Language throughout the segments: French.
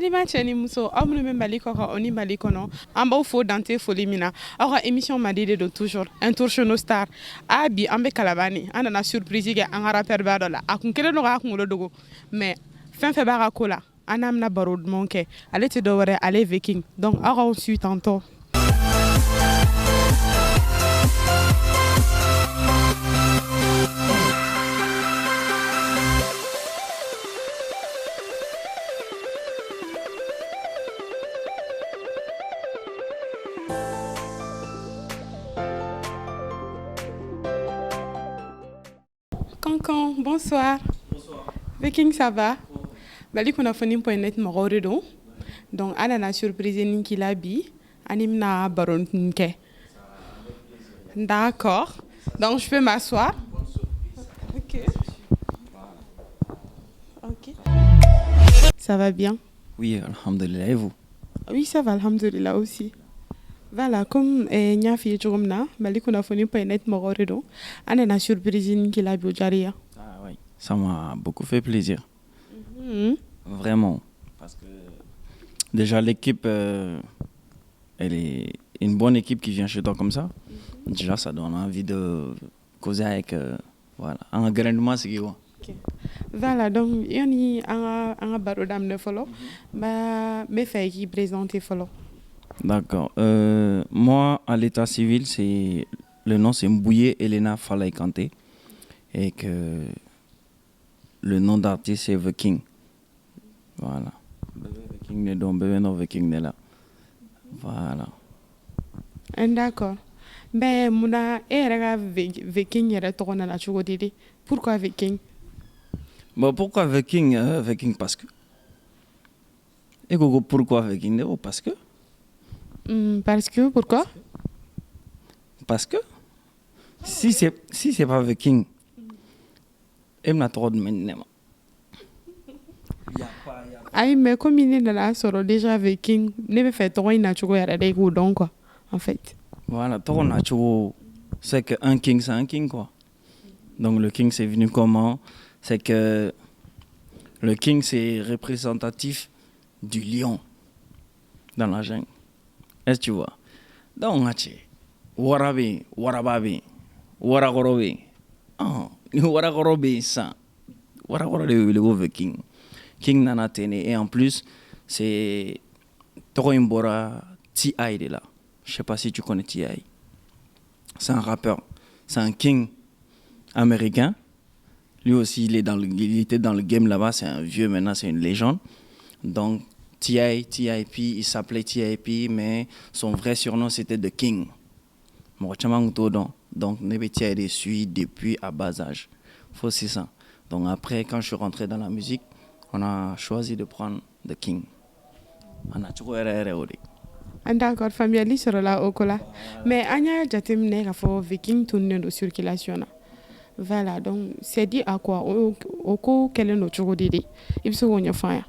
Balima cɛ ni muso aw minnu bɛ Mali kɔ kan o ni Mali kɔnɔ an b'aw fo dante foli min na aw ka émission Madi de don toujours un tour chez nos stars bi an bɛ Kalabani an nana surprise kɛ an ka rappeur ba dɔ la a kun kelen don k'a kunkolo dogo mais fɛn fɛn b'a ka ko la an n'a bɛna baro dumanw kɛ ale tɛ dɔwɛrɛ ale V King donc aw k'aw suit tantôt. Cancan, bonsoir. Bonsoir. V King, ça va? Bali kunnafoni.net mɔgɔw de don donc an nana surprise ni k'i la bi an ni bɛna baro kɛ. D'accord, donc je peux m'asseoir. Ok. Ok. Ça va bien? Oui, alhamdulillah. Et vous? Oui, ça va, alhamdulillah aussi. Voilà, comme nya fi cogo min na Bali kunnafoni.net mɔgɔw de don an nana surprise ni k'i la bi o diyara. Ah oui, ça m'a beaucoup fait plaisir. Vraiment. Parce que déjà l'équipe, elle est une bonne équipe qui vient chez toi comme ça. Déjà, ça donne envie de causer avec... voilà, un grandement ce qui va. Voilà, donc yani an ka baro daminɛ fɔlɔ n bɛ fɛ k'i présenter fɔlɔ. D'accord. Moi, à l'état civil, le nom c'est Mbouye Elena Falay Kanté. Et que le nom d'artiste c'est The King. Voilà. The King n'est donc The King n'est là. Voilà. D'accord. Mais muna e yɛrɛ ka V King yɛrɛ tɔgɔ nana cogo di de? Pourquoi V King? Bon, pourquoi The King? The King parce que. Et pourquoi The King? Parce que. Parce que, pourquoi? Parce que si c'est pas The King, il m'a trop de maintenant. Aïe, mais comme il est dans la soro déjà V King, ne be fait tɔgɔ in na cogo yɛrɛ de k'o dɔn quoi, en fait. Voilà, tɔgɔ na cogo, c'est que un king c'est un king quoi. Donc le king c'est venu comment? C'est que le king c'est représentatif du lion dans la jungle. Est-ce que tu vois? Donc warabe, warababe, waragorobe. Ah, waragorobe ça. Waragorobe le king. King nana tene et en plus c'est Toro Imbora T.I. de là. Je sais pas si tu connais T.I. C'est un rappeur, c'est un king américain. Lui aussi il était dans le game là-bas, c'est un vieux maintenant, c'est une légende. Donc TIP, il s'appelait TIP mais son vrai surnom c'était The King. Donc Nebeti suit depuis à bas âge. Faut c'est ça. Donc après quand je suis rentré dans la musique, on a choisi de prendre The King. On a toujours D'accord, famille sera là au cola. Mais Anya jateminɛ k'a fɔ V King tourné de circulation na. Voilà, donc c'est dit à quoi? Au ko kɛlen don cogo di de? I bɛ se k'o ɲɛfɔ an ye?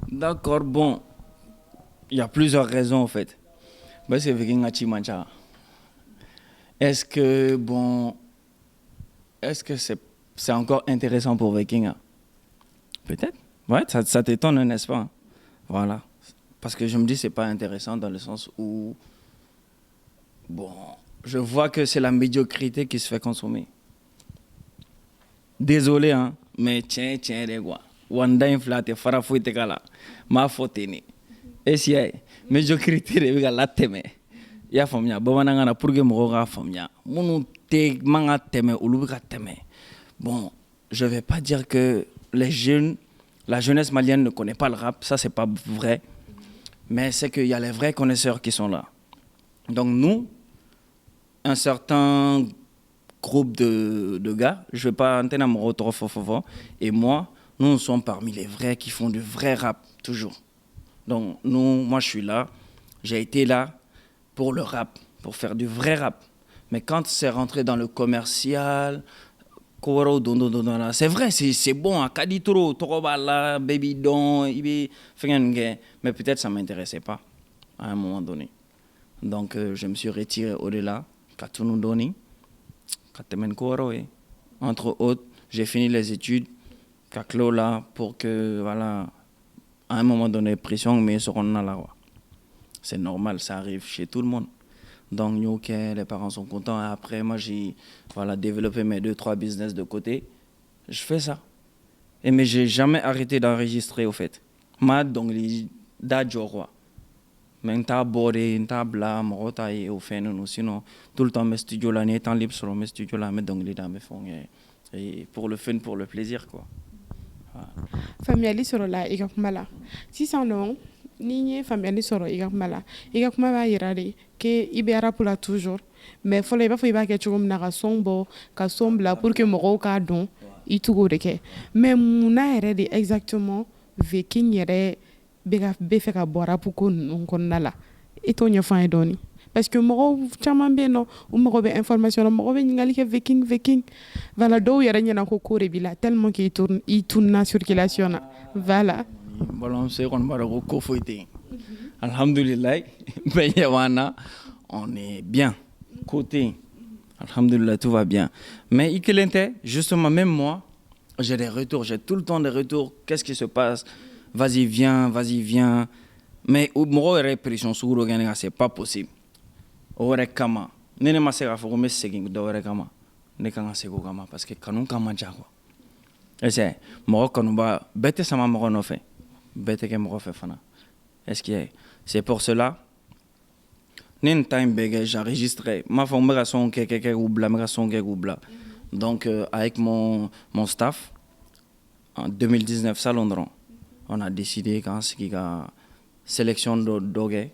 D'accord, bon, il y a plusieurs raisons en fait. Ben, c'est V King a Chimancha. Est-ce que c'est encore intéressant pour V King? Peut-être. Ouais, ça t'étonne, n'est-ce pas? Voilà. Parce que je me dis c'est pas intéressant dans le sens où, bon, je vois que c'est la médiocrité qui se fait consommer. Désolé, hein, mais tiens, les gars. Wanda inflate, farafouille te kala. Ma fotene. Et si médiocrité, les gars, la teme. Ya famia, babananga pour que m'aura famia. Mounou te manga teme, uluka teme. Bon, je vais pas dire que la jeunesse malienne ne connaît pas le rap, ça c'est pas vrai. Mais c'est qu'il y a les vrais connaisseurs qui sont là. Donc nous, un certain groupe de gars, je ne vais pas entendre mon retour fort, et moi, nous sommes parmi les vrais qui font du vrai rap, toujours. Donc moi je suis là, j'ai été là pour le rap, pour faire du vrai rap. Mais quand c'est rentré dans le commercial, c'est vrai, c'est bon, à Kaditoro, Torobala, Baby Don, mais peut-être ça ne m'intéressait pas à un moment donné. Donc je me suis retiré au-delà, entre autres, j'ai fini les études, là, pour que, voilà, à un moment donné pression mais ce qu'on a là quoi. C'est normal, ça arrive chez tout le monde. Donc nous, ok, les parents sont contents. Et après moi j'ai développé mes 2-3 business de côté. Je fais ça. Et mais j'ai jamais arrêté d'enregistrer au fait. Moi donc les dates quoi. Mais t'as abordé, t'as blâme, t'as au fait nous sinon tout le temps mes studios là, n'est temps libre sur mes studios là, mais donc les dames font et pour le fun, pour le plaisir quoi. Famille sur la iga kuma la sisan non ni ye famille sɔrɔ iga kuma la iga kuma b'a yira de que i bɛ rap la toujours mais fɔlɔ i b'a fɔ i b'a kɛ cogo min na ka son bɔ ka son bila pour que mɔgɔw k'a dɔn i tugu de kɛ mais munna yɛrɛ de exactement Viking yɛrɛ bɛ fɛ ka bɔ rap ko ninnu kɔnɔna la i t'o ɲɛfɔ an ye dɔɔni parce que mɔgɔw caman bɛ yen nɔ u mago bɛ information na mɔgɔ bɛ ɲininkali kɛ Viking voilà dɔw yɛrɛ ɲɛna ko de b'i la tellement que i tununa circulation na voilà. Bon, c'est qu'on va le alhamdulillah, on est bien côté. Alhamdulillah, tout va bien. Mais justement, même moi, j'ai des retours, j'ai tout le temps des retours. Qu'est-ce qui se passe? Vas-y, viens. Mais moi, répression sur le c'est pas possible. Ore kama, nene masera fo me segin do ore kama, ne kan sego kama parce que kanun kama jago. Ese, mo kanu ba bete sama mo no fait. Bete ke mo fait fana. Est-ce que c'est pour cela nen time bege j'enregistrais ma formation son quelque ou bla. Donc avec mon staff en 2019 ça Londres, on a décidé quand ce qui a sélection de doge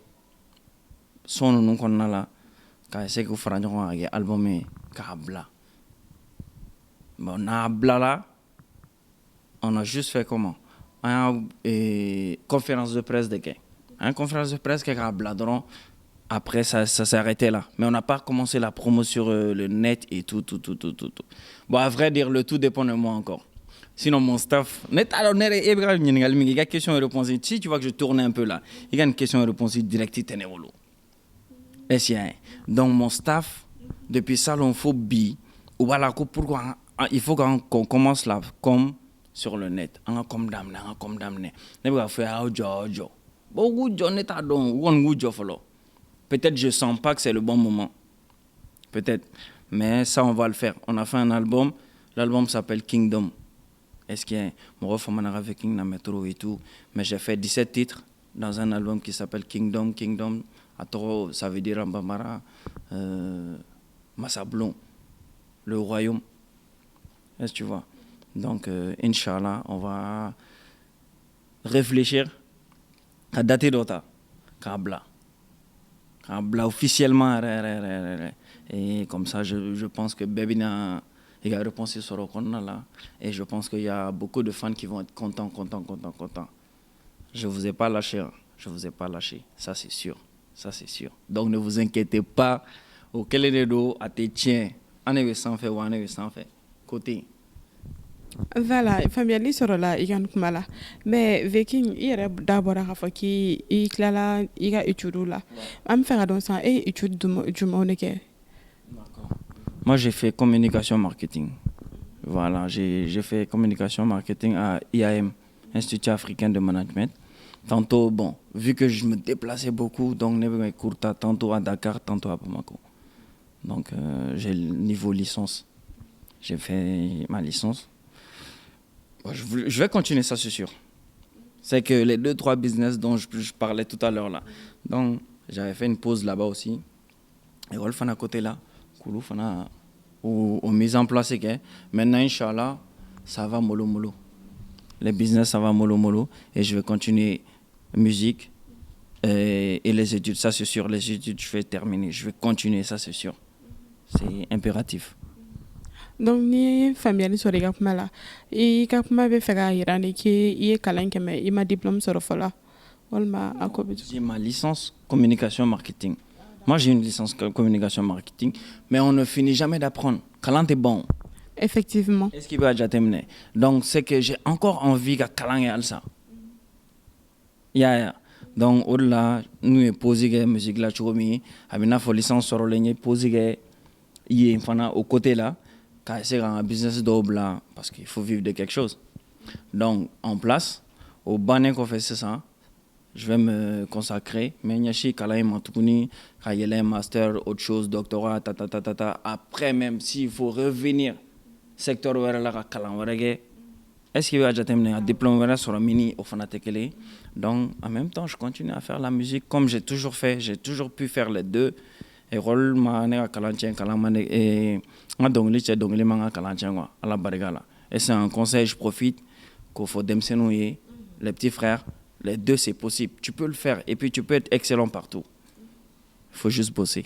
son nous qu'on a là quand c'est que fera un album kabla. Bon na bla là on a juste fait comment une conférence de presse de quai. Une conférence de presse qui a bladron. Après, ça s'est arrêté là. Mais on n'a pas commencé la promo sur le net et tout. Bon, à vrai dire, le tout dépend de moi encore. Sinon, mon staff... Il y a question et réponse. Si tu vois que je tourne un peu là, il y a une question et réponse directe. Donc, mon staff, depuis ça, on faut voilà, pourquoi il faut qu'on commence là comme sur le net. On a comme damné. On va faire audio. Beaucoup de gens n'état donc peut-être je sens pas que c'est le bon moment. Peut-être. Mais ça, on va le faire. On a fait un album. L'album s'appelle Kingdom. Est-ce qu'il y a mon refroman avec King na métro et tout. Mais j'ai fait 17 titres dans un album qui s'appelle Kingdom. Atoro, ça veut dire Ambamara, Massablon, le royaume. Est-ce que tu vois? Donc, Inch'Allah, on va réfléchir à dater d'autres. Kabla officiellement. Et comme ça, je pense que Bébina il a répondu sur le compte là. Et je pense qu'il y a beaucoup de fans qui vont être contents. Je ne vous ai pas lâché. Ça, c'est sûr. Donc, ne vous inquiétez pas. Auquel est le dos à tes tiens. On est sans fait. Côté. Voilà, famille sɔrɔ la i ka kuma la mais Viking i yɛrɛ da bɔra k'a fɔ k'i tilala i ka études la an bɛ fɛ ka dɔn sisan e ye études jumɛnw de kɛ? Moi j'ai fait communication marketing. Voilà, j'ai fait communication marketing à IAM, Institut africain de management. Tantôt bon, vu que je me déplaçais beaucoup, donc je cours tantôt à Dakar, tantôt à Bamako. Donc j'ai le niveau licence. J'ai fait ma licence. Je vais continuer, ça c'est sûr. C'est que les 2-3 business dont je parlais tout à l'heure là. Donc j'avais fait une pause là-bas aussi. Et on le fait à côté là. Au mise en place. Maintenant, Inch'Allah, ça va mollo. Les business, ça va mollo. Et je vais continuer musique et les études, ça c'est sûr. Les études, je vais terminer. Je vais continuer, ça c'est sûr. C'est impératif. Donc ni famille sɔrɔ i ka kuma la i ka kuma bɛ fɛ k'a yira ni k'i ye kalan kɛ mais i ma diplôme sɔrɔ fɔlɔ walima a ko bɛ. J'ai ma licence communication marketing. Moi j'ai une licence communication marketing, mais on ne finit jamais d'apprendre. Kalan est bon. Effectivement. Est-ce qu'il va déjà terminer? Donc c'est que j'ai encore envie que kalan ait ça. Donc au-delà nous est posé la musique là choumi, abina fo licence sur le posé y fana au côté là. Quand c'est un business double, parce qu'il faut vivre de quelque chose. Donc, en place, au bannen qu'on fait c'est ça. Je vais me consacrer. Mais Nyashi, Kalaï, Mantukuni, Kayele, master, autre chose, doctorat, ta. Après, même s'il faut revenir, secteur où la Kalan, est-ce qu'il va déjà un diplôme sur un mini au Fanatekele? Donc, en même temps, je continue à faire la musique comme j'ai toujours fait. J'ai toujours pu faire les deux. Et rôle, ma Kalantien, Kalamane, et ma dongli, c'est dongli, manga Kalantien, à la barigala. Et c'est un conseil, je profite, qu'il faut demsenouiller, les petits frères. Les deux, c'est possible. Tu peux le faire et puis tu peux être excellent partout. Il faut juste bosser.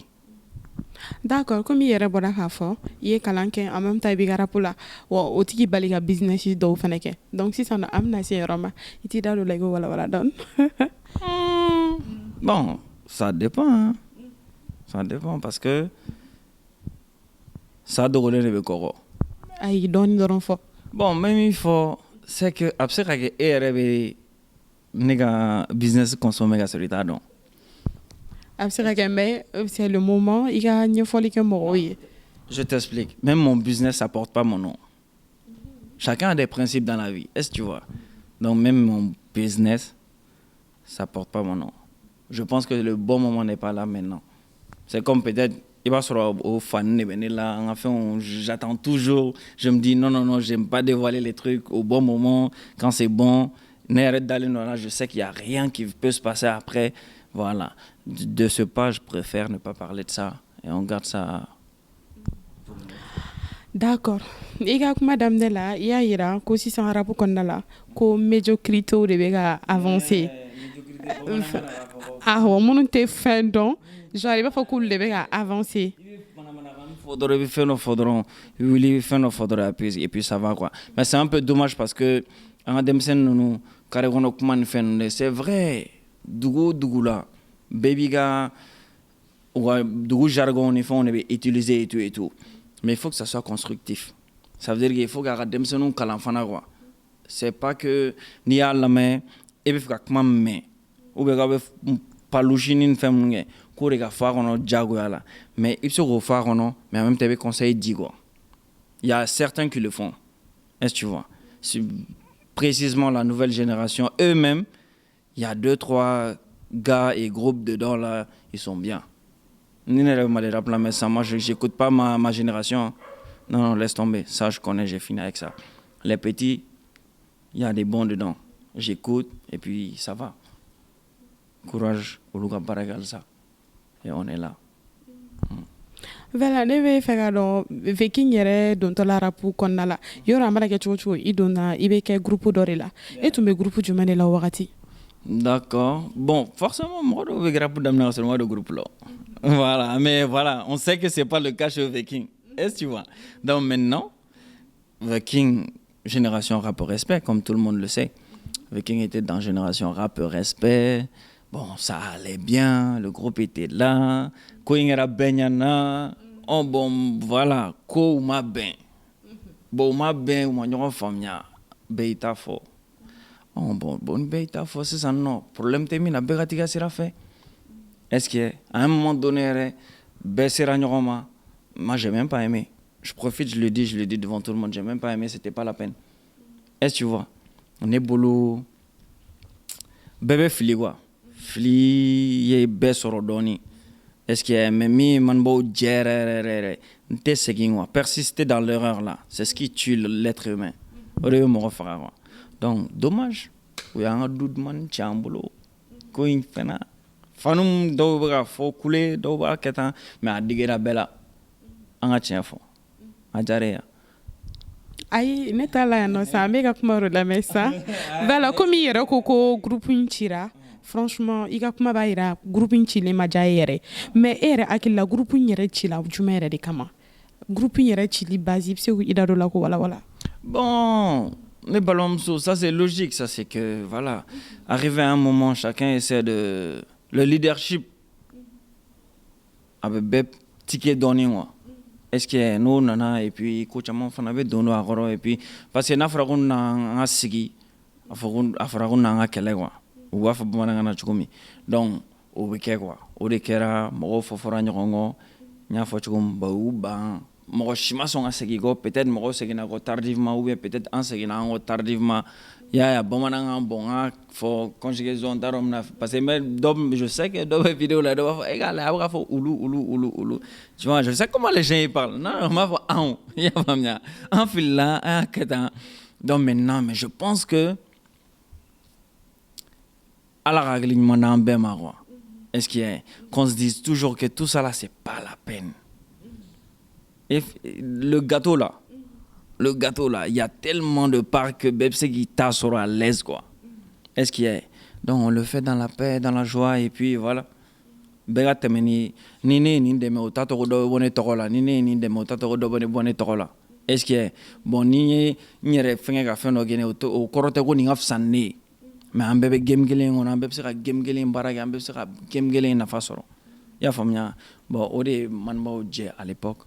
D'accord, comme il y a bora k'a fɔ i ye kalan kɛ en même temps i b'i ka rap la wa o tigi bali ka business dɔw fana kɛ donc sisan nɔ an bɛna se yɔrɔ ma i t'i da don la i ko walawala dɔɔni. Bon, ça dépend. Hein. Ça dépend parce que ça dogolen de bɛ kɔgɔ. Ayi dɔɔni dɔrɔn fɔ. Bon, même il faut c'est que a bɛ se ka kɛ e yɛrɛ bɛ ne ka business consommer ka sɔrɔ i t'a dɔn. C'est le moment, il y a une folie que moi. Je t'explique. Même mon business, ça porte pas mon nom. Chacun a des principes dans la vie. Est-ce que tu vois? Donc même mon business, ça porte pas mon nom. Je pense que le bon moment n'est pas là maintenant. C'est comme peut-être, il va se au fan, là, enfin, j'attends toujours. Je me dis non, j'aime pas dévoiler les trucs au bon moment, quand c'est bon. Je sais qu'il n'y a rien qui peut se passer après. Voilà. De ce pas, je préfère ne pas parler de ça. Et on garde ça. D'accord. I ka kuma daminɛ la i y'a yira ko sisan arabu kɔnɔna la ko médiocrité de bɛ ka avancer. Awɔ minnu tɛ fɛn dɔn genre i b'a fɔ k'olu de bɛ ka avancer. Il fait nos fodrons, il fait nos fodrons et puis ça va quoi. Mais c'est un peu dommage parce que en demsen nous carrément comment faire c'est vrai. Dougou là. Baby ga du jargon on est utilisé et tout mais il faut que ça soit constructif. Ça veut dire qu'il faut que demsenu kalanfana quoi. C'est pas que ni à la main et puis comment mais ou bien pas l'ugine femme ko de ka fa kono jago là mais il se refaire kono mais en même temps conseil dit quoi. Il y a certains qui le font. Est-ce que tu vois? Précisément la nouvelle génération eux-mêmes, il y a 2-3 gars et groupes dedans là, ils sont bien. Mais ça, moi j'écoute pas ma génération. Non, laisse tomber. Ça, je connais, j'ai fini avec ça. Les petits, il y a des bons dedans. J'écoute et puis ça va. Courage, Oluga Baragal ça. Et on est là. Voilà, ne bɛ fɛ ka dɔn Veking yɛrɛ dontɔla rapu kɔnɔna la yɔrɔ a mana kɛ cogo cogo i donna i bɛ kɛ groupe dɔ de la e tun bɛ groupe jumɛn de la wagati? D'accord. Bon, forcément, moi, je vais groupe d'amener seulement de groupe là. Voilà, mais voilà, on sait que c'est pas le cas chez Veking. Est-ce que tu vois? Donc maintenant, Veking, génération rap respect, comme tout le monde le sait. Veking était dans génération rap respect. Bon, ça allait bien, le groupe était là. Koingera Benyana. Oh bon, voilà, ko ma ben. Bon, ma ben, ou ma nyon famia. Beita fo. Oh bon, beita fo, c'est ça, non. Problème t'es mis, na begatiga sera fait. Est-ce qu'à un moment donné, baissera nyoma, moi j'ai même pas aimé. Je profite, je le dis devant tout le monde, j'ai même pas aimé, c'était pas la peine. Est-ce que tu vois? On est boulot. Bébé fili quoi. Fili, yé bessorodoni. Est-ce qu'il y a même manbo djere, n'te seguin persister dans l'erreur là, c'est ce qui tue l'être humain. Donc dommage. Il y a un doute man chambulo. Coin fena. Fanum doba fo couler doba ketan mais a digera bella. Anga tien fo. A jarea. Ayi ne ta la no sa me ka kuma ro la mesa. Voilà comme yera ko groupe ntira. Franchement, il y a kuma ba ira groupe ntile ma jaayere. Mais ere akilla groupe nyere chila jumere de kama. Groupe nyere chili base c'est où ida do la ko wala. Bon, les ballons ça c'est logique, ça c'est que voilà, arrivé à un moment chacun essaie de le leadership avec bep ticket donné moi. Est-ce que nous nana et puis coach amon fana be donno a goro et puis parce que na fragon na sigi afragon na kele quoi. Ou va faire na chukumi. Donc au beke quoi. Au de kera mo fofora nyongo nya fo chukum ba u ba mo shima son a sigi go peut-être mo sigi na go tardivement ou bien peut-être en sigi na go tardivement Ya bamanan bon faut conjugaison darom na parce que même je sais que dans mes vidéos là égal après faut oulu tu vois je sais comment les gens ils parlent non ma faut en ya famia en fil là donc maintenant mais je pense que à la règle il m'en a un ben quoi est-ce qu'il y a qu'on se dise toujours que tout ça là c'est pas la peine et le gâteau là il y a tellement de parts que Bepse qui t'a sur à l'aise, quoi. Est-ce qu'il y a? Donc, on le fait dans la paix, dans la joie, et puis voilà. Bega temeni, ni deme o tato do bone tokola, ni deme o tato do bone tokola. Est-ce qu'il y a? Bon, ni nyere fenge ka feno gene o korote ko ni ngaf sanne. Mais un bébé game gelen, on a un bébé sera game gelen baraka, un bébé sera game gelen na fasoro. Ya famia. Bon, ode manba o je à l'époque,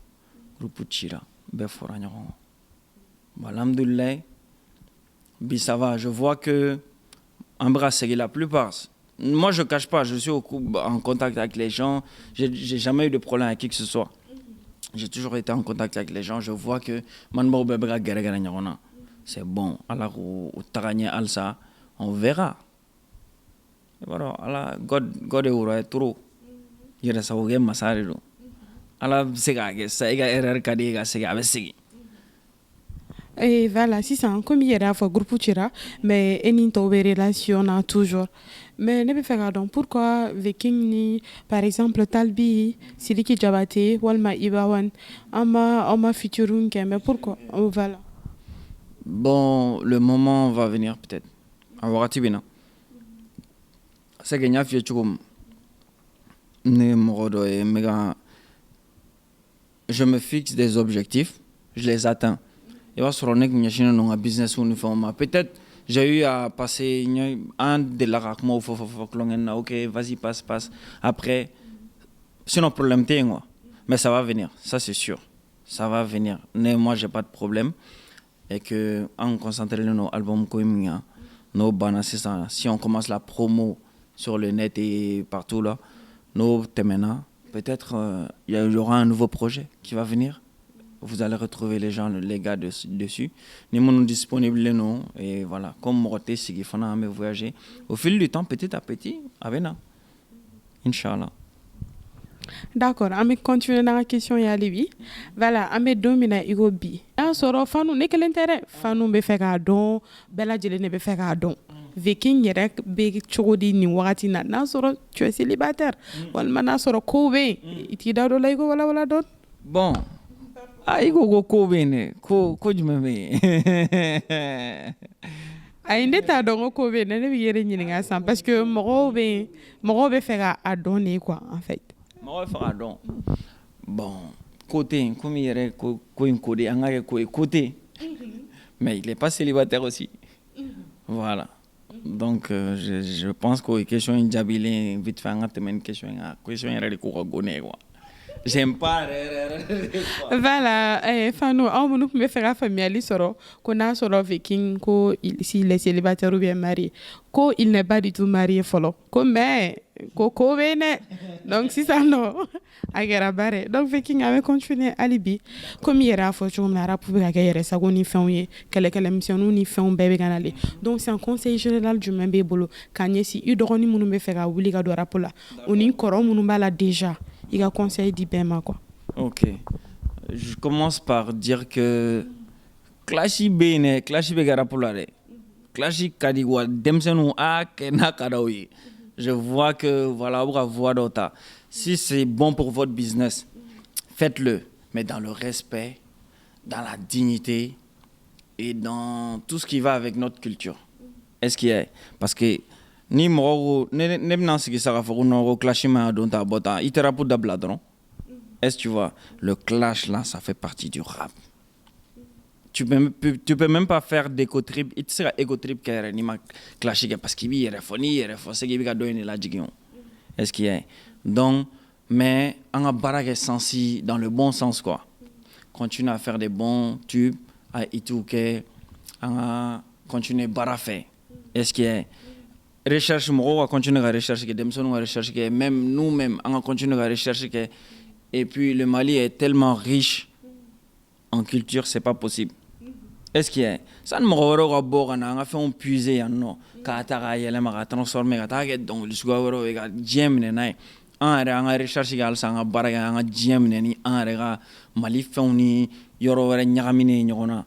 groupe Chira, befora nyoro. Alhamdoulilah, ça va. Je vois que embrasser la plupart. Moi, je ne cache pas, je suis en contact avec les gens. Je n'ai jamais eu de problème avec qui que ce soit. J'ai toujours été en contact avec les gens. Je vois que c'est bon. Alors, on verra. Et voilà, Allah, God est trop. Il y a ça au game, Allah, c'est ça. Il y a erreur kadiga, c'est avec. Et voilà, si c'est un comme il y a un groupe tira, mais une relation toujours. Mais ne peut faire donc pourquoi Viking ni par exemple Talbi, Siliki Jabate, Walma Ibawan, Ama featuring, mais pourquoi? Voilà. Bon, le moment va venir peut-être. Awaratibina. C'est que n'y fait choukoum. Je me fixe des objectifs, je les atteins. Et va sur un business ou peut-être j'ai eu à passer un de la ok vas-y passe après sinon problème t'es moi mais ça va venir ça c'est sûr ça va venir mais moi j'ai pas de problème et que en concentrer nos albums comme nos bannes si on commence la promo sur le net et partout là nos temena peut-être il y aura un nouveau projet qui va venir. Vous allez retrouver les gens, les gars dessus. Nous sommes disponibles, nous. Et voilà, comme Moroté, c'est qu'il faut voyager. Au fil du temps, petit à petit, avec nous. Inch'Allah. D'accord, on va continuer dans la question. Voilà, on va dominer Igobi. Un sort fanou n'est que l'intérêt. Fanou me fait un don, Bella Jelene me fait un don. Viking yerek big chodi ni wakati na sort tu es célibataire. Walmana sort kobe. Itida do laigo wala don. Bon. Aïe go bene ko jumeme ay ndeta dongo ko be ne bi yere ñininga sam parce que mo be faire a donner quoi en fait mo be faire don bon côté comme yere ko encodé anga ko côté mais il est pas célibataire aussi voilà donc je pense que question njabile vite fait nga temen question yere ko goné quoi. J'aime pas. Voilà, Fano, on nous peut faire famille soro, qu'on a soro Viking, s'il est célibataire ou bien marié, qu'il n'est pas du tout marié follow, comme Coco vene. Donc si ça non, agera barre. Donc Viking avait continué alibi, comme il a fait comme la rapport avec la seconde fin quelle mission nous ni fait un bébé canalé. Donc c'est un conseil général du même bébolo. Quand si il doit nous me faire oublier la rapport là, on y coron nous bala déjà. Il a conseillé d'Ibema quoi. Ok. Je commence par dire que Clashi Begara Polare. Clashi Kadigwa Demsenu A Kena Kadaoui. Je vois que voilà, on va voir d'autres. Si c'est bon pour votre business, faites-le. Mais dans le respect, dans la dignité et dans tout ce qui va avec notre culture. Est-ce qu'il y a? Parce que ni moro ne bna sigi saka fo no clash ma don ta bota itera pour dabla dron. Est-ce que tu vois le clash là ça fait partie du rap. Tu peux même pas faire d'éco trip, il sera éco trip car ni ma clash parce qu'il y a c'est qu'il va donner la jigion. Est-ce qu'il y a? Donc mais en a baraque sensi dans le bon sens quoi. Continue à faire des bons tubes à itouke en continuer barafé. Est-ce qu'il y a recherche on va continuer à rechercher on va rechercher même nous-mêmes on va continuer à rechercher et puis le Mali est tellement riche en culture c'est pas possible Est-ce qu'il y a ça ne m'aura pas bon on a fait un puiser non ka ta ga yele ma transformer ka ta get donc le sugo ga gem ne en recherche gal sanga baraga en gem ne ni en rega mali fewni yoro wara nyagamine nyona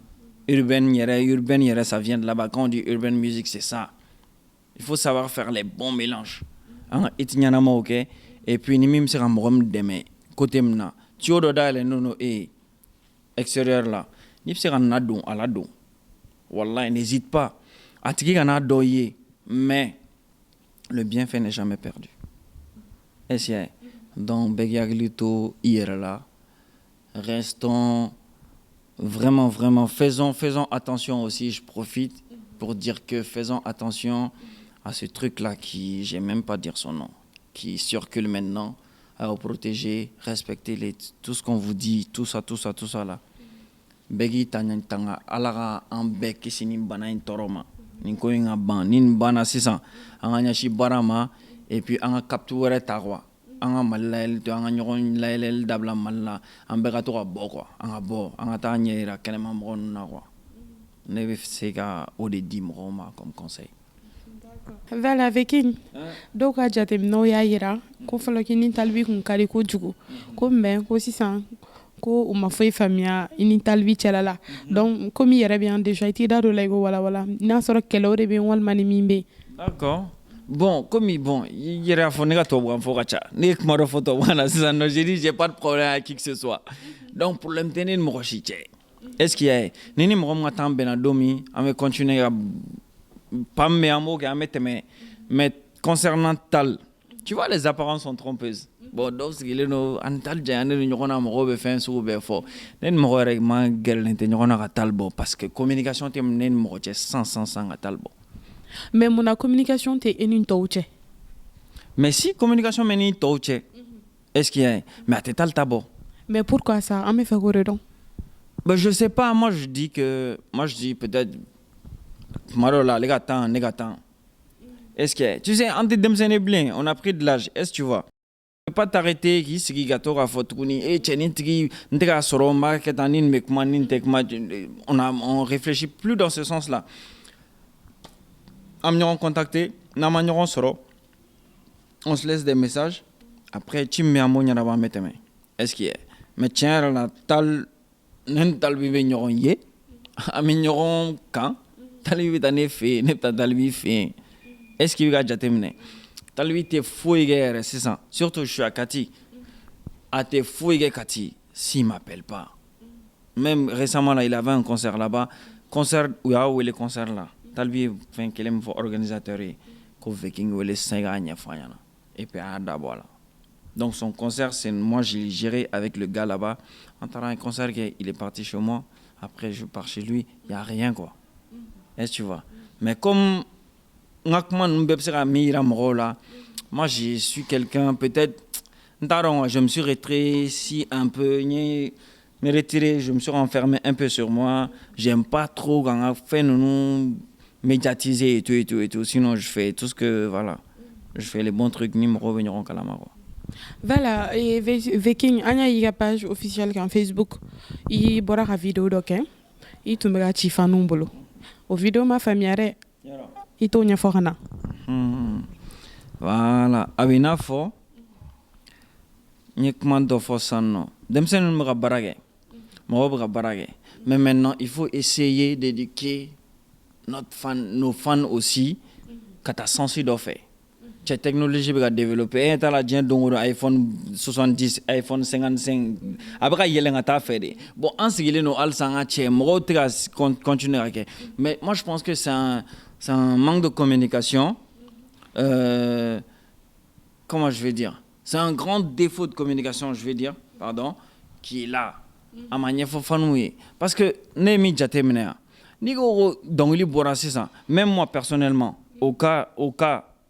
urbaine yere ça vient de là-bas quand on dit urban music c'est ça il faut savoir faire les bons mélanges en itinyana mo OK et puis ni mim sera mrom deme côté mna tiodo dale nono et extérieur là ni sera na don ala don wallahi n'hésite pas à tiki kana doyer mais le bienfait n'est jamais perdu est-ce donc begiaglito hier là restons vraiment faisons attention aussi je profite pour dire que faisons attention à ce truc là qui j'ai même pas dire son nom qui circule maintenant à protéger respecter tout ce qu'on vous dit tout ça là begi tanga alaga ambe kisini bana toroma ninko inga ban nin bana sisa anga shi barama et puis anga capture tagwa anga malal to anga nyogon lailel dabla malla ambe ka to bo quoi anga ta nyera kelema mo na quoi ne sega o de dimroma comme conseil Voilà Veking donc a jatem no ya yira ko falo kini talbi kun kari ko jugu ko men ko sisan ko uma foi famia ini talbi chelala donc comme yere bien déjà été dado lego wala na soro kelo de bien wal mani mimbe d'accord bon comme bon yere fo ne ga to bran fo gacha ne kmaro photo wana sisan no j'ai pas de problème avec qui que ce soit donc problème tenir mo chiche est-ce qu'il y a nini mo ngata benadomi ame continuer à pas mais amour mais concernant tal tu vois les apparences sont trompeuses bon donc ce qu'il est no antal jane ni ngona mo be fin sou be fo nen mo rek ma gel nte ngona ka talbo parce que communication tem nen mo che 100 ka talbo mais mon communication te enin touche mais si communication meni touche est-ce qu'il y a mais te tal tabo mais pourquoi ça on me fait corridon ben je sais pas moi je dis peut-être Marola, les gars, est-ce que tu sais, anti demsene blin, on a pris de l'âge, est-ce que tu vois? Tu peux pas t'arrêter qui sigi gato à fotoni et tchenintri n'tega soro marketanin mekmanin tekma on réfléchit plus dans ce sens-là. Amniron contacté, namaniron soro. On se laisse des messages. Après tu me amonya na ba meteme. Est-ce qu'il y a? Mais tiens la tal nental bibe nyoron ye. Aminyoron quand Talbi tane fait ne ta talbi fait est-ce qu'il va jatemne talbi te fouille c'est ça surtout je suis à Kati à te fouille Kati s'il m'appelle pas même récemment là il avait un concert là-bas où est le concert là talbi fin kelem fo organisateur ko Veking ou les 5 anya fanyana et puis à voilà donc son concert c'est moi j'ai géré avec le gars là-bas en train un concert il est parti chez moi après je pars chez lui il y a rien quoi. Est-ce que tu vois? Mais comme moi je suis quelqu'un peut-être je me suis rétréci un peu me retiré je me suis renfermé un peu sur moi j'aime pas trop quand on fait nous médiatiser et tout sinon je fais tout ce que voilà je fais les bons trucs ni me revenir en calamaro. Voilà et Veking anya y a page officielle sur Facebook il bora la vidéo donc il tumbera chifanu bolo au vidéo ma famille il tourne fort na voilà abina fo nyekman do fo sanno dem sen me barage mo barage mais maintenant il faut essayer d'éduquer nos fans aussi kata sensi do fait cette technologie va développer ta la dien donc iPhone 70 iPhone 55 après il y a l'engata fait bon en ce qui est no al sanga che mo continuer mais moi je pense que c'est un manque de communication comment je vais dire c'est un grand défaut de communication je vais dire pardon qui est là à manière faut fanouer parce que nemi jatemena ni go donc li borasi ça même moi personnellement au cas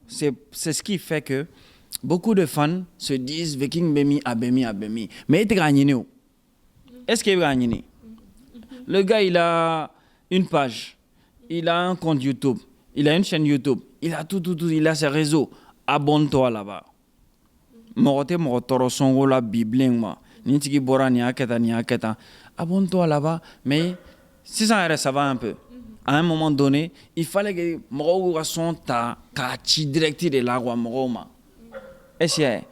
c'est ce qui fait que beaucoup de fans se disent Veking Bemi Abemi. Mais il est gagné. Est-ce qu'il est gagné? Le gars, il a une page, il a un compte YouTube, il a une chaîne YouTube, il a tout, il a ses réseaux. Abonne-toi là-bas. Morotoro songo la biblingma. Nitiki bora ni aketa. Abonne-toi là-bas, mais 600 ça va un peu. À un moment donné, il fallait que mɔgɔw son ta k'a ci direct de la quoi mɔgɔw ma. Est-ce que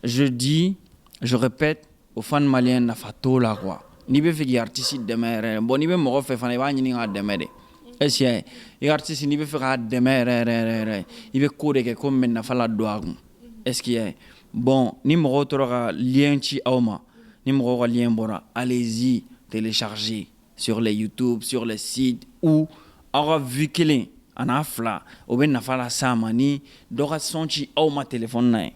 je dis, je répète aux fans maliens nafa t'o la quoi. Ni bɛ fɛ k'i artiste dɛmɛ yɛrɛ bon ni bɛ mɔgɔ fɛ fana i b'a ɲini k'a dɛmɛ de. Est-ce que i artiste ni bɛ fɛ k'a dɛmɛ yɛrɛ i bɛ ko de kɛ ko mɛ nafa la don a kun. Est-ce que bon ni mɔgɔw tora ka lien ci aw ma ni mɔgɔw ka lien bɔra allez-y télécharger sur les YouTube, sur les sites où aura vu kelen ana fila o bɛ nafa la s'a ma ni dɔ ka son ci aw ma téléphone na ye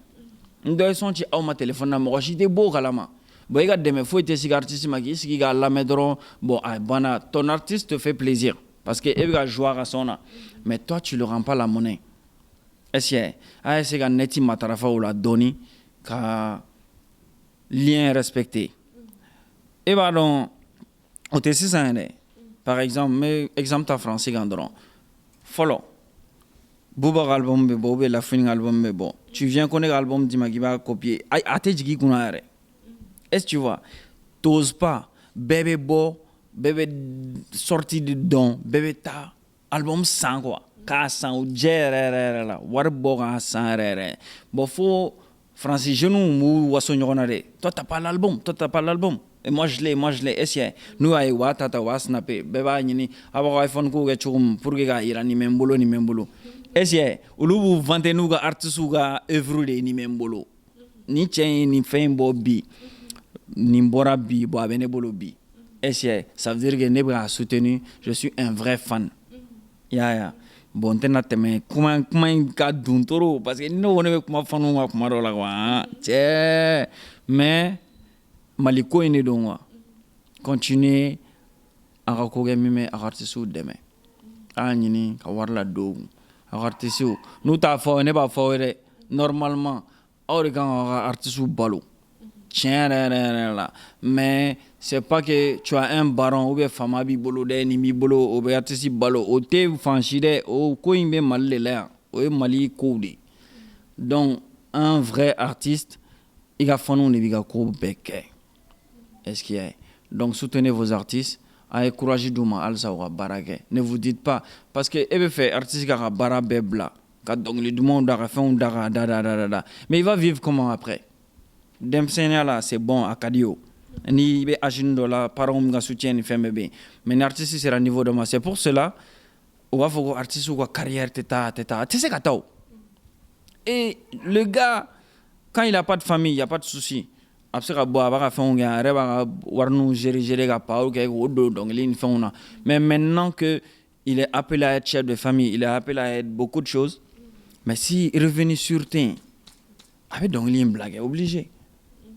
ni dɔ ye son ci aw ma téléphone na mɔgɔ si tɛ bɔ o kalama bon i ka dɛmɛ foyi tɛ sigi artiste ma k'i sigi k'a lamɛn dɔrɔn bon a banna ton artiste te fait plaisir parce que e bɛ ka jouer a ka son na mais toi tu le rends pas la monnaie est-ce que a essayer ka neti matarafa o la dɔɔni ka lien respecter e b'a dɔn o tɛ sisan yɛrɛ par exemple n bɛ exemple ta français kan dɔrɔn fɔlɔ Bouba ka album bɛ bɔ ou bien Lafini ka album bɛ bɔ tu viens ko ne ka album d'i ma k'i b'a copier a tɛ jigin i kunna yɛrɛ est-ce que tu vois t'oses pas bɛɛ bɛ bɔ bɛɛ bɛ sortie de dɔn bɛɛ bɛ taa album san quoi k'a san o jɛ yɛrɛ la wari bɔ k'a san yɛrɛ bon fo français jeunes m'u waso ɲɔgɔn na dɛ toi t'as pas l'album et moi je l'ai est-ce que n'u y'a ye u b'a ta u b'a snapper bɛɛ b'a ɲini a b'a ka iPhone kow kɛ cogo min pour que k'a yira nin bɛ n bolo est-ce que olu b'u vanter n'u ka artistes ka œuvre de ye nin bɛ n bolo ni cɛ ye nin fɛn in bɔ bi nin bɔra bi bon a bɛ ne bolo bi est-ce que ça veut dire que ne bɛ k'a soutenir je suis un vrai fan ya bon n tɛna tɛmɛ kuma in ka dun trop parce que ne ko ne bɛ kuma faniw ka kuma dɔ la quoi cɛ mais Mali ko in de don quoi continuer a ka ko kɛ min bɛ a ka artistes dɛmɛ a y'a ɲini ka wari la don a ka artistes n'u t'a fɔ ne b'a fɔ dɛ normalement aw de kan k'a ka artistes balo tiɲɛ yɛrɛ la mais c'est pas que tu as un baron ou bien fama b'i bolo dɛ nin b'i bolo o bɛ artiste balo o tɛ fan si dɛ o ko in bɛ Mali de la yan o ye Mali kow de donc un vrai artiste i ka faniw de b'i ka ko bɛɛ kɛ est-ce qu'il y a donc soutenez vos artistes ayez courage d'u ma halisa u ka baara kɛ ne vous dites pas parce que e bɛ fɛ artiste ka ka baara bɛɛ bila ka dɔnkili dumanw da ka fɛnw da ka da mais il va vivre comment après denmisɛnniya la c'est bon a ka di o ni bɛ agir dɔ la parents min ka soutien ni fɛn bɛɛ bɛ yen mais ni artiste sera niveau dɔ ma c'est pour cela u b'a fɔ ko artiste ka carrière tɛ taa a tɛ se ka taa o et le gars quand il a pas de famille il y a pas de souci a bɛ se ka bɔ a b'a ka fɛnw kɛ a yɛrɛ b'a ka wariniw gérer ka paw kɛ k'o don dɔnkili ni fɛnw na mais maintenant que il est appelé à être chef de famille il est appelé à être beaucoup de choses mais si revenu sur terre a bɛ dɔnkili in bila kɛ obligé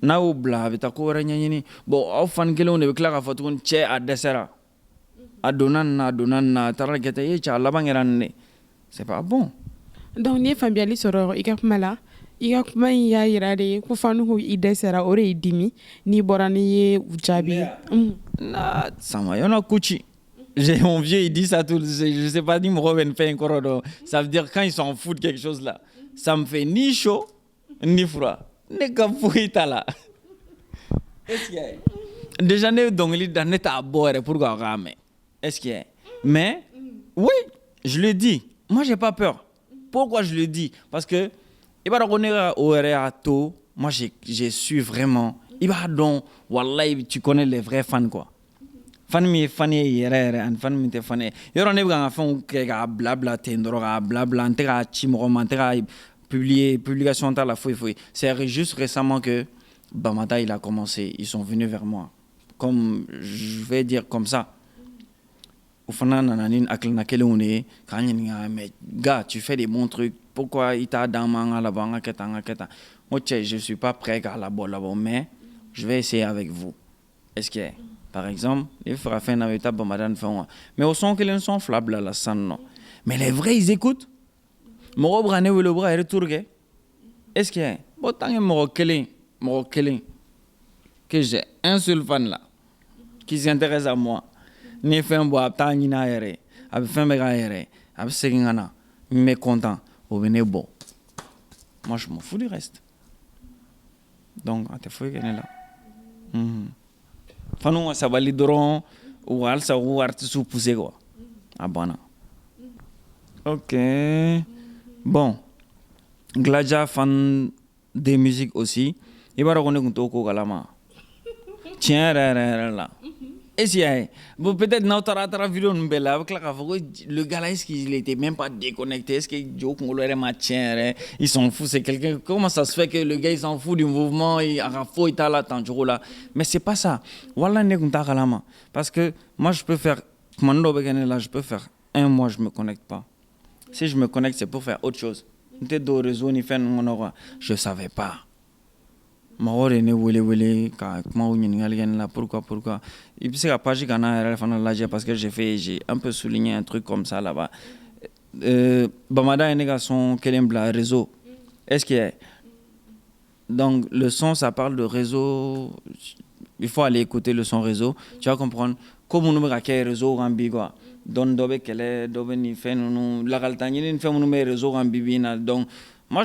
n'a y'o bila a bɛ taa ko wɛrɛ ɲɛɲini bon aw fan kelenw de bɛ tila k'a fɔ tuguni cɛ a dɛsɛra a donna nin na a taara kɛ ten cɛ a laban kɛra nin de c'est pas bon. donc n'i ye faamuyali sɔrɔ i ka kuma la i ka kuma in y'a yira de ko fanu ko i dɛsɛra o de y'i dimi n'i bɔra n'i ye u jaabi. na sama y'en kuci. J'ai mon vieux, il dit ça tout. Je sais pas ni mɔgɔ bɛ nin fɛn in kɔrɔ dɔn. Ça veut dire quand ils s'en foutent quelque chose là, ça me fait ni chaud ni froid. Ne ka foyi t'a la. Est-ce que déjà ne dɔnkili da ne t'a bɔ yɛrɛ pour k'a k'a mɛn. Est-ce que mais oui, je le dis. Moi j'ai pas peur. Pourquoi je le dis? Parce que i b'a dɔn ko ne ka o yɛrɛ y'a to moi j'ai su vraiment i b'a dɔn wallahi tu connais les vrais fans quoi. Fan min ye fan ye yɛrɛ ani fan min tɛ fan ye yɔrɔ ne bɛ ka n ka fɛnw kɛ k'a bila ten dɔrɔn k'a bila n tɛ k'a ci mɔgɔ ma n tɛ k'a publication t'a la foyi c'est juste récemment que Bamata il a commencé ils sont venus vers moi comme je vais dire comme ça o fana nana ni hakilina kelenw de ye k'an ɲininka mais gars tu fais des bons trucs pourquoi i t'a d'an ma an ka labɔ an ka kɛ tan n ko cɛ je suis pas prêt k'a labɔ mais je vais essayer avec vous est-ce que par exemple il fera fɛn na bɛ taa Bamata ni fɛnw mais au son kelen son fila bila la sisan nɔ mais les vrais ils écoutent mɔgɔ bɛ ka ne wele o bɛ ka retour kɛ est-ce que bon tant que mɔgɔ kelen que j'ai un seul fan là qui s'intéresse à moi ni ye fɛn bɔ a bɛ taa ɲini a yɛrɛ a bɛ fɛn bɛɛ k'a yɛrɛ a bɛ segin ka na n bɛ content o bɛ ne bɔ moi je m'en fous du reste donc a tɛ foyi kɛ ne la faniw ka sabali dɔrɔn ou alsa ou artiste poussé quoi. Ah bon. Ok. Bon. Gladja fan des musiques aussi. Il va reconnaître qu'on kalama. Tiens là. Et si bon peut-être notre vidéo nous belle avec la le gars là est-ce qu'il était même pas déconnecté, est-ce que Joe Congolo est matin, ils s'en foutent, c'est quelqu'un, comment ça se fait que le gars il s'en fout du mouvement, il a faux il t'a là tant là, mais c'est pas ça. Voilà n'est qu'on t'a kalama parce que moi je peux faire là je peux faire un mois je me connecte pas. Si je me connecte c'est pour faire autre chose. Peut-être dans réseau ni faire je savais pas. Mahore ne wele ka kuma ɲininkali kɛ la pourquoi il peut se ka page kana yɛrɛ fana lajɛ parce que j'ai un peu souligné un truc comme ça là-bas Bamada est ne ka son kelen bila réseau est-ce que donc le son ça parle de réseau il faut aller écouter le son réseau tu vas comprendre comme on bɛ ka kɛ réseau kan bi quoi donc dɔ bɛ kɛlɛ dɔ bɛ nin fɛn ninnu lakalita ɲini ni fɛn minnu bɛ réseau kan bi na donc moi,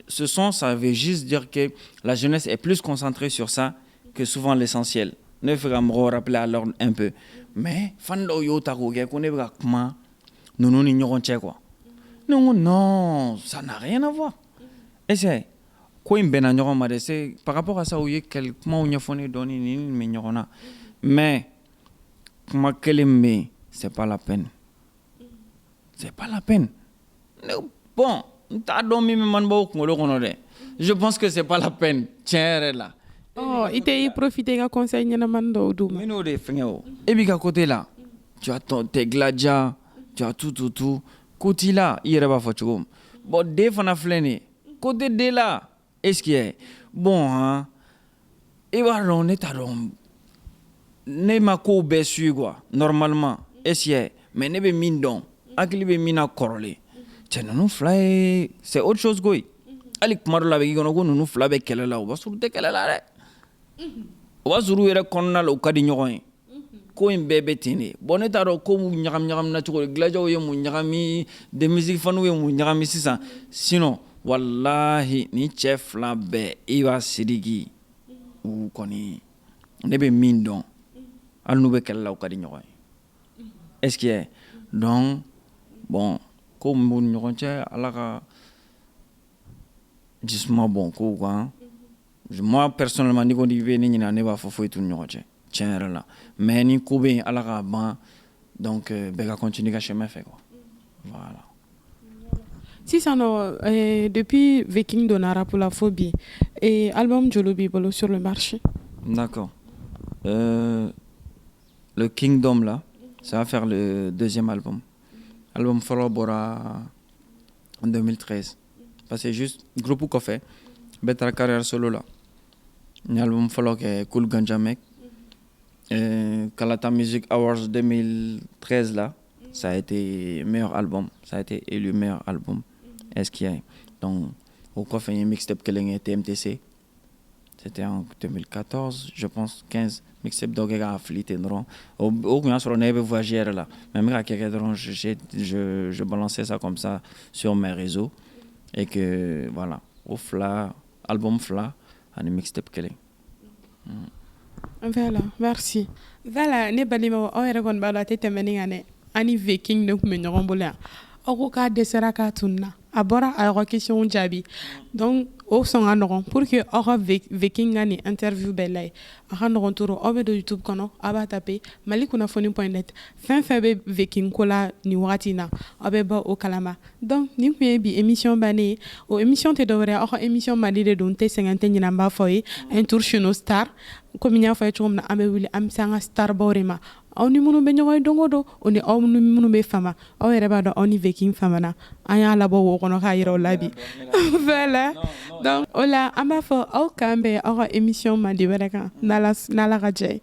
ce son, ça veut juste dire que la jeunesse est plus concentrée sur ça que souvent l'essentiel. Ne faut pas me rappeler à l'ordre un peu. Mais, fando yo tako ge kone ba kuma nous ni nyoron che quoi. Non, ça n'a rien à voir. Et c'est quoi une ben nyoron ma c'est par rapport à ça où quel comment on yofone doni ni me nyorona. Mais comment qu'elle me c'est pas la peine. C'est pas la peine. Bon. Je pense que c'est pas la peine. Tiens, là. Oh, il t'a profité de conseil de mando ou mais non, des fingers. Et puis, à côté là, tu as tes gladja, tu as tout. Côté là, il y a pas de bon, des fois, on a flâné. Côté de là, est-ce qu'il y a bon, hein? Et voilà, on est à l'homme. Ne ma ko bessu quoi, normalement. Est-ce qu'il y a mais ne be mindon. Akili be mina korole. C'est autre chose quoi. Ali kumaro la begi gono nunu fla be kelela o basuru te kelela re. O basuru yere konnal o kadi nyogon. Ko en bebe tini. Boneta ro ko mu nyagam na choko glajo ye mu nyagami de musique fanu ye mu nyagami sisa. Sinon wallahi ni chef la be iwa sidigi ou koni ne be mindon. Al nu be kelela o kadi nyogon. Est-ce qu'il est donc bon comme mon nyonche alaka justement bon quoi moi personnellement ni ko di veni ni na ne ba fofo itu nyonche tiens là mais ni ko be alaka ban donc bega continuer à chemin fait quoi voilà si ça non depuis Viking Donara pour la phobie et album Jolobi Bolo sur le marché d'accord le Kingdom là ça va faire le deuxième album Follow Bora en 2013. Parce que c'est juste groupe qu'on fait. Better carrière solo là. L'album Follow qui est Cool Ganjamek. Kalata Music Awards 2013 là, ça a été meilleur album. Ça a été élu meilleur album. Est-ce qu'il y a donc au quoi fait un mixtape que l'on TMTC. C'était en 2014, je pense 15. Mixtape d'Ogega Affilié non au moins sur le voyageur là même à quelqu'un je balançais ça comme ça sur mes réseaux et que voilà au fla album fla un mixtape qu'elle voilà merci voilà ne balima o yɛrɛ kɔni b'a la a tɛ tɛmɛ ni kan dɛ ani Viking de tun bɛ ɲɔgɔn bolo yan aw ko k'a dɛsɛra k'a tununa a bɔra a y'aw ka question jaabi donc o sɔn ka nɔgɔn pour que aw ka Viking ka nin interview bɛɛ lajɛ a ka nɔgɔn toro aw bɛ don YouTube kɔnɔ aw b'a taper malikunnafoni.net fɛn fɛn bɛ Viking ko la nin wagati in na aw bɛ bɔ o kalama donc nin tun ye bi émission bannen ye o émission tɛ dɔwɛrɛ aw ka émission Mali de don n tɛ sɛgɛn n tɛ ɲinɛ n b'a fɔ ye un tour chez nos stars komi n y'a fɔ ye cogo min na an bɛ wuli an bɛ se an ka star baw de ma aw ni minnu bɛ ɲɔgɔn ye don o don o ni aw ni minnu bɛ fama aw yɛrɛ b'a dɔn aw ni Viking famana an y'a labɔ wo kɔnɔ k'a yira aw la bi voilà donc o la an b'a fɔ aw k'an bɛn aw ka émission Mali wɛrɛ kan n'Ala ka jɛ ye